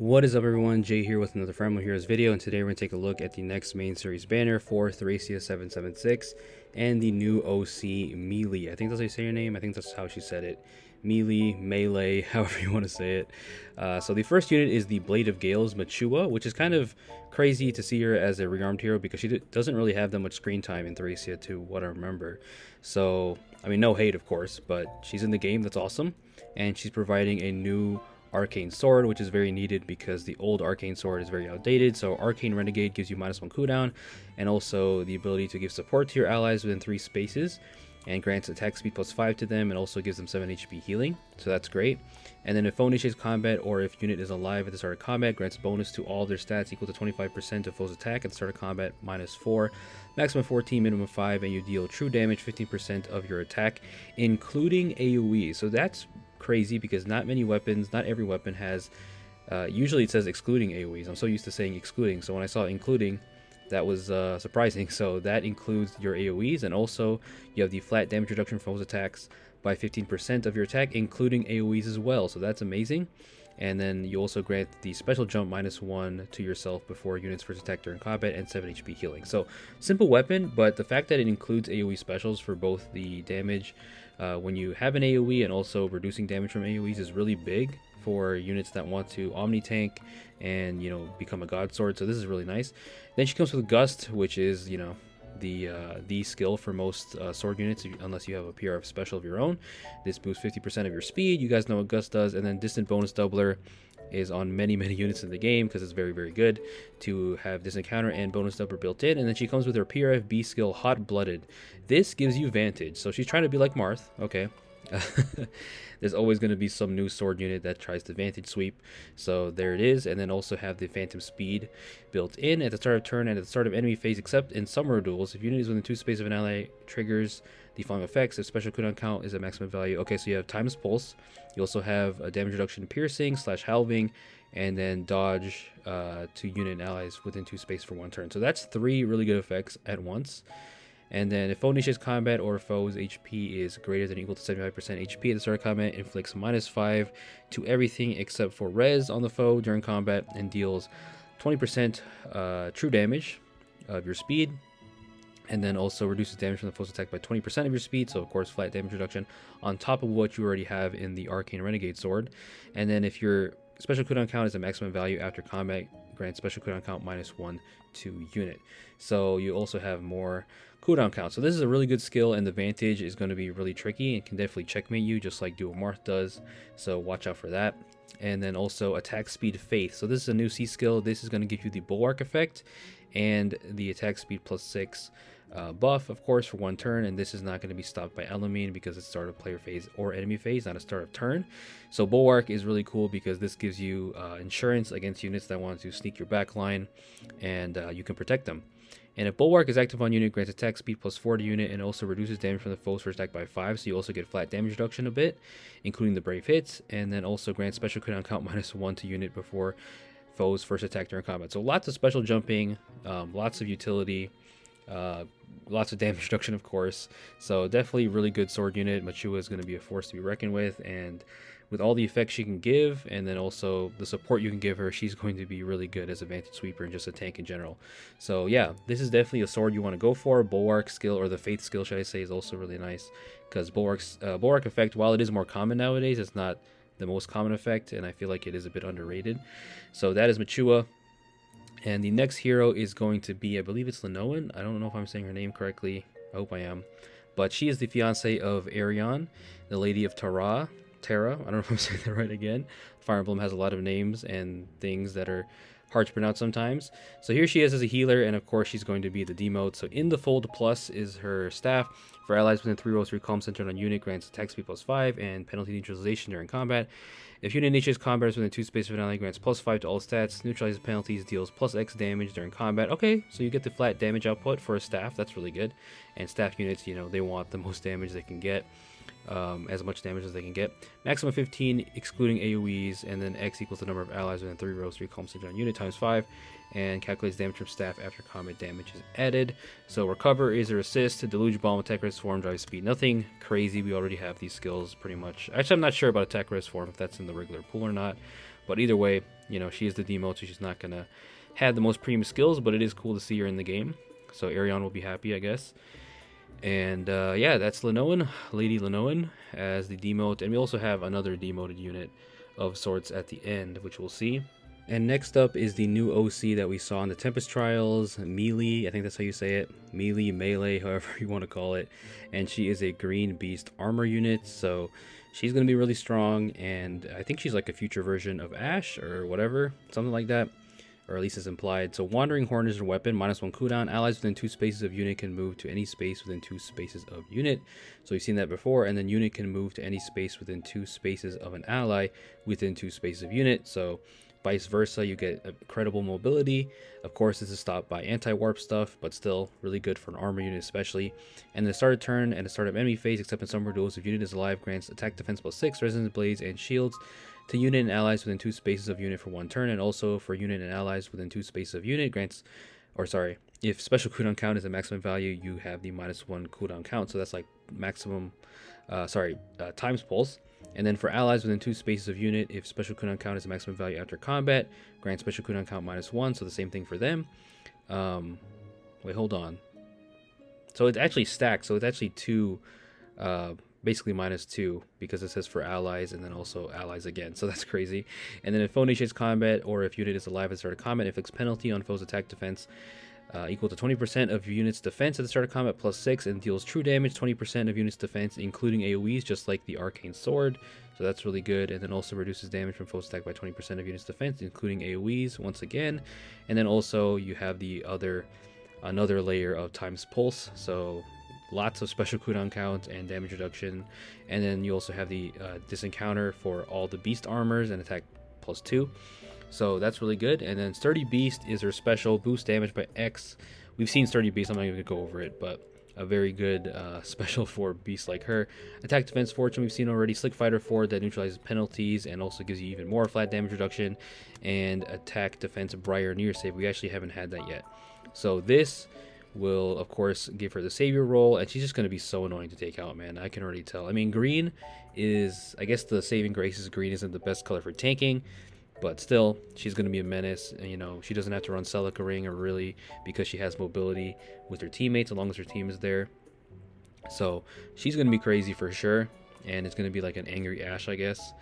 What is up, everyone? Jay here with another Rearmed Machyua's video, and today we're going to take a look at the next main series banner for Thracia 776 and the new OC Melíai. I think that's how you say your name. I think that's how she said it. Melee, however you want to say it. So the first unit is the Blade of Gales Machyua, which is kind of crazy to see her as a rearmed hero because she doesn't really have that much screen time in Thracia to what I remember. So, I mean, no hate, of course, but she's in the game. That's awesome. And she's providing a new arcane sword, which is very needed because the old arcane sword is very outdated. So arcane renegade gives you -1 cooldown, and also the ability to give support to your allies within 3 spaces, and grants attack speed +5 to them, and also gives them 7 HP healing. So that's great. And then if foe initiates combat, or if unit is alive at the start of combat, grants bonus to all of their stats equal to 25% of foe's attack at the start of combat, -4, maximum 14, minimum 5, and you deal true damage 15% of your attack, including AoE. So that's crazy because not every weapon has, usually it says excluding AoEs. I'm so used to saying excluding, so when I saw including, that was surprising. So that includes your AoEs, and also you have the flat damage reduction for foes attacks by 15% of your attack, including AoEs as well. So that's amazing. And then you also grant the special jump -1 to yourself before units first attack during combat, and 7 HP healing. So simple weapon, but the fact that it includes AoE specials for both the damage when you have an AoE and also reducing damage from AoEs is really big for units that want to omni tank and, you know, become a god sword. So this is really nice. Then she comes with Gust, which is, you know, the skill for most sword units, unless you have a PRF special of your own. This boosts 50% of your speed. You guys know what Gust does. And then Distant Bonus Doubler is on many units in the game because it's very good to have this encounter and bonus doubler built in. And then she comes with her PRF B skill, Hot Blooded. This gives you Vantage, so she's trying to be like Marth. Okay. There's always going to be some new sword unit that tries to Vantage sweep, so there it is. And then also have the Phantom Speed built in at the start of turn and at the start of enemy phase, except in summer duels. If unit is within 2 spaces of an ally, triggers the following effects. If special cooldown count is at maximum value. Okay, so you have Times Pulse. You also have a damage reduction, piercing / halving, and then dodge to unit and allies within 2 spaces for 1 turn. So that's 3 really good effects at once. And then if foe initiates combat or foe's HP is greater than or equal to 75% HP at the start of combat, inflicts -5 to everything except for res on the foe during combat, and deals 20% true damage of your speed. And then also reduces damage from the foe's attack by 20% of your speed, so of course flat damage reduction on top of what you already have in the Arcane Renegade Sword. And then if your special cooldown count is a maximum value after combat, grant special cooldown count -1 to unit. So you also have more cooldown count. So this is a really good skill, and the Vantage is going to be really tricky and can definitely checkmate you, just like Dual Marth does. So watch out for that. And then also attack speed Faith. So this is a new C skill. This is going to give you the Bulwark effect and the attack speed +6 buff, of course, for 1 turn. And this is not going to be stopped by Elamine because it's start of player phase or enemy phase, not a start of turn. So Bulwark is really cool because this gives you insurance against units that want to sneak your back line, and you can protect them. And if Bulwark is active on unit, grants attack speed +4 to unit, and also reduces damage from the foe's first attack by 5. So you also get flat damage reduction a bit, including the brave hits, and then also grants special cooldown count -1 to unit before foe's first attack during combat. So lots of special jumping, lots of utility, lots of damage reduction, of course. So definitely really good sword unit. Machyua is going to be a force to be reckoned with, and with all the effects she can give, and then also the support you can give her, she's going to be really good as a Vantage sweeper and just a tank in general. So yeah, this is definitely a sword you want to go for. Bulwark skill, or the Faith skill should I say, is also really nice because Bulwark effect, while it is more common nowadays, it's not the most common effect, and I feel like it is a bit underrated. So that is Machyua. And the next hero is going to be, I believe it's Linoan. I don't know if I'm saying her name correctly. I hope I am. But she is the fiance of Arion, the Lady of Terra. I don't know if I'm saying that right again. Fire Emblem has a lot of names and things that are hard to pronounce sometimes. So here she is as a healer, and of course she's going to be the D mode. So in the Fold Plus is her staff. For allies within 3 rows, 3 calm centered on unit, grants attack speed +5 and penalty neutralization during combat. If unit initiates combat within 2 spaces of an ally, grants +5 to all stats, neutralizes penalties, deals +X damage during combat. Okay, so you get the flat damage output for a staff. That's really good. And staff units, you know, they want the most damage they can get. As much damage as they can get. Maximum 15 excluding AoEs, and then X equals the number of allies within 3 rows, 3 calm centered on unit times 5, and calculates damage from staff after combat damage is added. So recover is her assist, deluge bomb, attack res form, drive speed. Nothing crazy. We already have these skills pretty much. Actually, I'm not sure about attack res form if that's in the regular pool or not, but either way, you know, she is the demote, so she's not gonna have the most premium skills, but it is cool to see her in the game. So Arion will be happy, I guess. And yeah, that's Linoan, Lady Linoan, as the demote. And we also have another demoted unit of sorts at the end, which we'll see. And next up is the new OC that we saw in the Tempest Trials, Melíai, I think that's how you say it. Melíai, Melee, however you want to call it. And she is a green beast armor unit, so she's going to be really strong. And I think she's like a future version of Ashe or whatever, something like that. Or at least it's implied. So Wandering Horn is her weapon, -1 cooldown. Allies within 2 spaces of unit can move to any space within 2 spaces of unit. So we've seen that before. And then unit can move to any space within 2 spaces of an ally within 2 spaces of unit. So vice versa, you get incredible mobility. Of course, this is stopped by anti-warp stuff, but still really good for an armor unit especially. And the start of turn and the start of enemy phase, except in summer duels, if unit is alive, grants attack defense +6, resistance blades, and shields to unit and allies within 2 spaces of unit for 1 turn. And also for unit and allies within 2 spaces of unit, grants, or sorry, if special cooldown count is a maximum value, you have the -1 cooldown count. So that's like maximum, times pulse. And then for allies within 2 spaces of unit, if special cooldown count is a maximum value after combat, grant special cooldown count -1. So the same thing for them. Wait, hold on. So it's actually stacked. So it's actually 2, basically -2, because it says for allies and then also allies again. So that's crazy. And then if foe initiates combat, or if unit is alive at the start of combat, inflicts penalty on foe's attack defense equal to 20% of unit's defense at the start of combat +6, and deals true damage 20% of unit's defense, including AoEs, just like the Arcane Sword. So that's really good. And then also reduces damage from foe's attack by 20% of unit's defense, including AoEs once again. And then also you have the another layer of times pulse. So lots of special cooldown count and damage reduction. And then you also have the disencounter for all the beast armors and attack +2. So that's really good. And then Sturdy Beast is her special, boost damage by X. We've seen Sturdy Beast, I'm not even going to go over it, but a very good special for beasts like her. Attack Defense Fortune we've seen already. Slick Fighter 4 that neutralizes penalties and also gives you even more flat damage reduction. And Attack Defense Briar Near Save. We actually haven't had that yet. So this will, of course, give her the Savior role, and she's just going to be so annoying to take out, man. I can already tell. I mean, green is, I guess the saving grace is green isn't the best color for tanking. But still, she's going to be a menace. And, you know, she doesn't have to run Celica Ring or really, because she has mobility with her teammates as long as her team is there. So she's going to be crazy for sure. And it's going to be like an angry Ashe, I guess.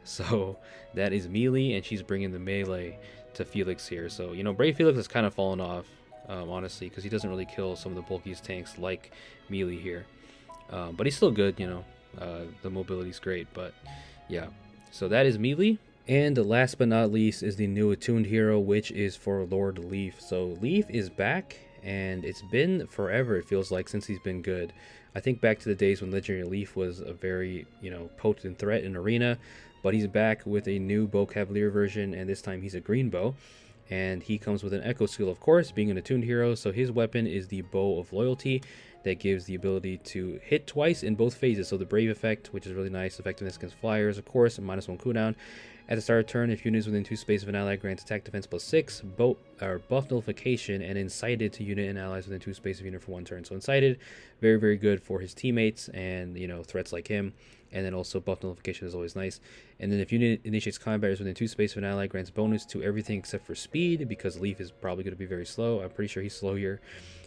So that is Melíai, and she's bringing the melee to Felix here. So, you know, Brave Felix has kind of fallen off, honestly, because he doesn't really kill some of the bulkiest tanks like Melíai here. But he's still good, you know. The mobility's great, but yeah. So that is Melíai. And last but not least is the new attuned hero, which is for Lord Leif. So Leif is back, and it's been forever, it feels like, since he's been good. I think back to the days when Legendary Leif was a very, you know, potent threat in Arena, but he's back with a new Bow Cavalier version, and this time he's a green bow. And he comes with an Echo Skill, of course, being an attuned hero. So his weapon is the Bow of Loyalty that gives the ability to hit twice in both phases. So the Brave effect, which is really nice, effectiveness against flyers, of course, and -1 cooldown. At the start of turn, if unit is within 2 spaces of an ally, grants attack defense +6, buff nullification, and incited to unit and allies within 2 spaces of unit for 1 turn. So incited, very, very good for his teammates and, you know, threats like him. And then also buff nullification is always nice. And then if unit initiates combat is within 2 spaces of an ally, grants bonus to everything except for speed, because Leif is probably going to be very slow. I'm pretty sure he's slow here.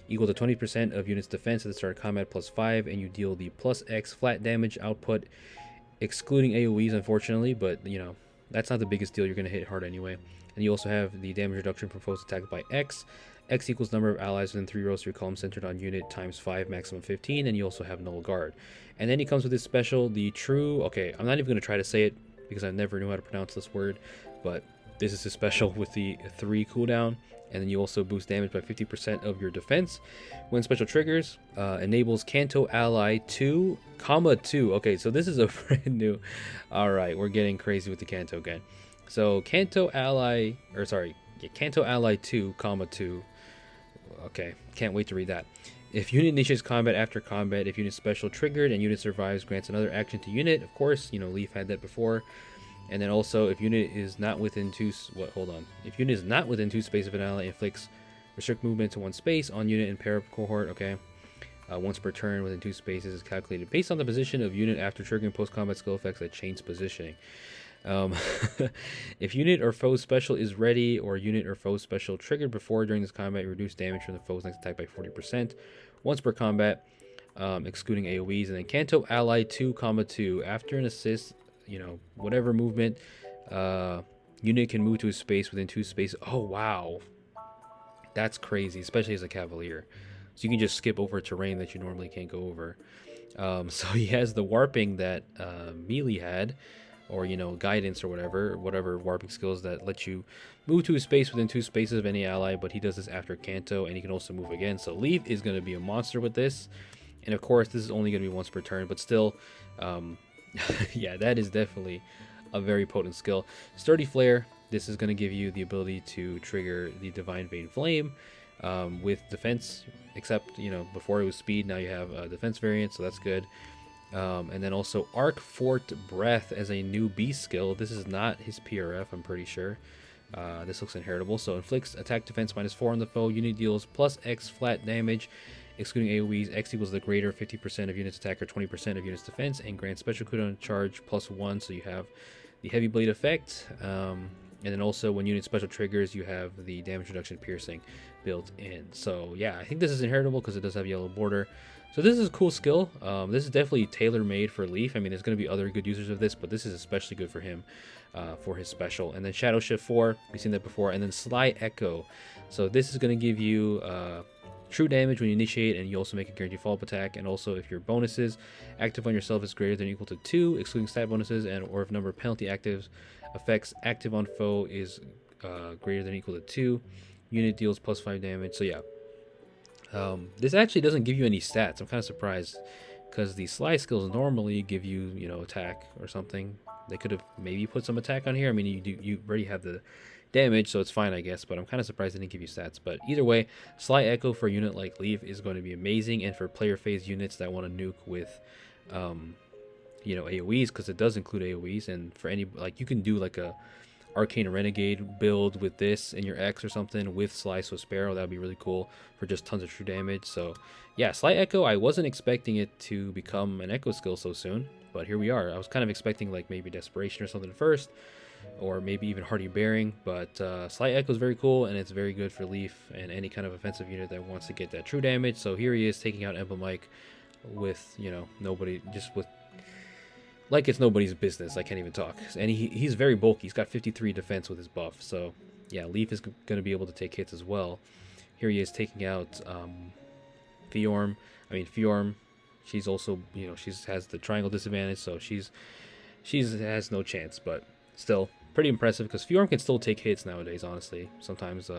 Equal to 20% of unit's defense at the start of combat +5, and you deal the +X flat damage output, excluding AoEs, unfortunately, but, you know, that's not the biggest deal. You're going to hit hard anyway. And you also have the damage reduction from foes attacked by X. X equals number of allies within 3 rows to your column centered on unit times 5, maximum 15. And you also have Null Guard. And then he comes with this special, the true... Okay, I'm not even going to try to say it because I never knew how to pronounce this word. But this is a special with the 3 cooldown. And then you also boost damage by 50% of your defense. When special triggers, enables Canto Ally 2, 2. Okay, so this is a brand new... Alright, we're getting crazy with the Canto again. So Canto Ally... Or sorry, Canto Ally 2, 2. Okay, can't wait to read that. If unit initiates combat after combat, if unit special triggered and unit survives, grants another action to unit. Of course, you know, Leif had that before. And then also, if unit is not within 2... Hold on. If unit is not within 2 spaces of an ally, inflicts restrict movement to 1 space on unit and pair cohort. Okay. Once per turn within 2 spaces is calculated based on the position of unit after triggering post-combat skill effects that change positioning. Um, if unit or foe special is ready, or unit or foe special triggered before during this combat, you reduce damage from the foe's next attack by 40% once per combat, excluding AoEs. And then Kanto Ally 2, 2. After an assist, whatever movement, unit can move to a space within 2 spaces. Oh, wow. That's crazy, especially as a Cavalier. So you can just skip over terrain that you normally can't go over. So he has the warping that Melíai had, or guidance or whatever warping skills that let you move to a space within 2 spaces of any ally. But he does this after Kanto, and he can also move again. So Leif is going to be a monster with this, and of course this is only going to be once per turn. But still, yeah, that is definitely a very potent skill. Sturdy Flare. This is going to give you the ability to trigger the Divine Vein Flame with defense, except before it was speed. Now you have a defense variant, so that's good. And then also Arc Fort Breath as a new beast skill. This is not his PRF, I'm pretty sure. This looks inheritable. So inflicts attack defense -4 on the foe. Unit deals +X flat damage, excluding AoEs. X equals the greater 50% of units attack or 20% of units defense, and grants special cooldown charge +1. So you have the heavy blade effect. And then also when unit special triggers, you have the damage reduction piercing built in. So yeah, I think this is inheritable because it does have yellow border. So this is a cool skill. This is definitely tailor-made for Leif. I mean, there's going to be other good users of this, but this is especially good for him for his special. And then Shadow Shift 4, we've seen that before. And then Sly Echo. So this is going to give you true damage when you initiate, and you also make a guaranteed follow-up attack. And also if your bonuses active on yourself is greater than or equal to 2, excluding stat bonuses, and or if number of penalty actives effects active on foe is greater than or equal to 2, unit deals +5 damage. So yeah, this actually doesn't give you any stats. I'm kind of surprised, because the Sly skills normally give you attack or something. They could have maybe put some attack on here. I mean, you already have the damage, so it's fine, I guess, but I'm kind of surprised they didn't give you stats. But either way, Sly Echo for a unit like Leif is going to be amazing, and for player phase units that want to nuke with AoEs, because it does include AoEs. And for any, you can do like a Arcane Renegade build with this in your X or something with Sly So Sparrow. That would be really cool for just tons of true damage. So yeah, Sly Echo, I wasn't expecting it to become an Echo skill so soon, but here we are. I was kind of expecting maybe Desperation or something first, or maybe even Hardy Bearing. But Sly Echo is very cool, and it's very good for Leif and any kind of offensive unit that wants to get that true damage. So here he is taking out Emblem Mike with nobody, just with like it's nobody's business. I can't even talk. And he's very bulky. He's got 53 defense with his buff. So yeah, Leif is going to be able to take hits as well. Here he is taking out Fjorm. She's also, she has the triangle disadvantage, so she has no chance. But still pretty impressive, because Fjorm can still take hits nowadays, honestly. Sometimes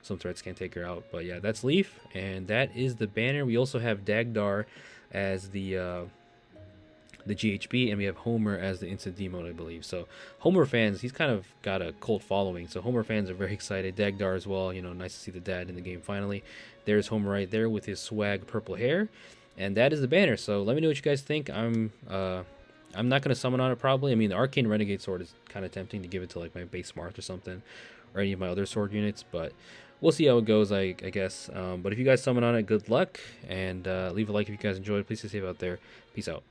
some threats can't take her out. But yeah, that's Leif, and that is the banner. We also have Dagdar as the GHB, and we have Homer as the instant demote, I believe. So Homer fans, he's kind of got a cult following, so Homer fans are very excited. Dagdar as well, nice to see the dad in the game finally. There's Homer right there with his swag purple hair, and that is the banner. So let me know what you guys think. I'm not going to summon on it probably. I mean, the Arcane Renegade sword is kind of tempting to give it to my base Marth or something, or any of my other sword units, but we'll see how it goes, I guess. But if you guys summon on it, good luck, and leave a like if you guys enjoyed. Please stay safe out there. Peace out.